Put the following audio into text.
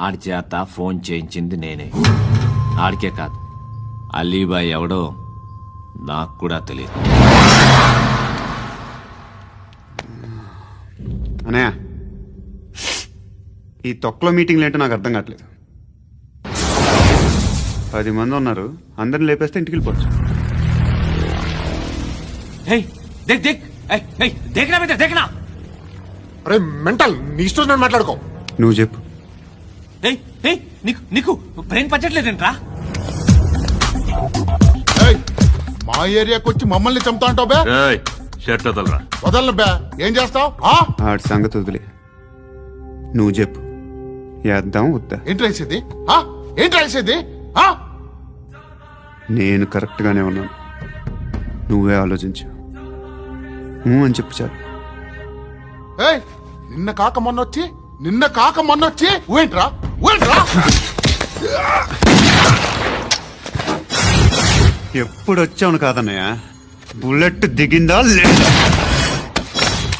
ఆడి చేత ఫోన్ చేయించింది నేనే. ఆడికే కాదు, అలీబాయ్ ఎవడో నాకు కూడా తెలియదు. అనయ్య, ఈ తొక్కలో మీటింగ్లు ఏంటో నాకు అర్థం కావట్లేదు. 10 మంది ఉన్నారు, అందరిని లేపేస్తే ఇంటికి వెళ్ళిపోవచ్చు. అరే మెంటల్, నీ ఇష్టం నేను మాట్లాడుకో. నువ్వు చెప్పు. నీకు బ్రెయిన్ పచ్చట్లేదంట్రా? ఏయ్, మా ఏరియాకి వచ్చి మమ్మల్ని చంపుతా అంటావు బే? షర్ట్ వదలరా. వదలను బే. ఏం చేస్తావు? ఆడి సంగతి వదిలే, నువ్వు చెప్పు. వేద్దాం వద్దా? ఏంటి రాసేది? ఏంటి రాసేది? నేను కరెక్ట్గానే ఉన్నాను, నువ్వే ఆలోచించు. అని చెప్పు చాలు. ఏయ్, నిన్న కాక మొన్నొచ్చి ఊయంట్రా. ఎప్పుడు వచ్చావును కాదన్నయ్య, బుల్లెట్ దిగిందా లేదా?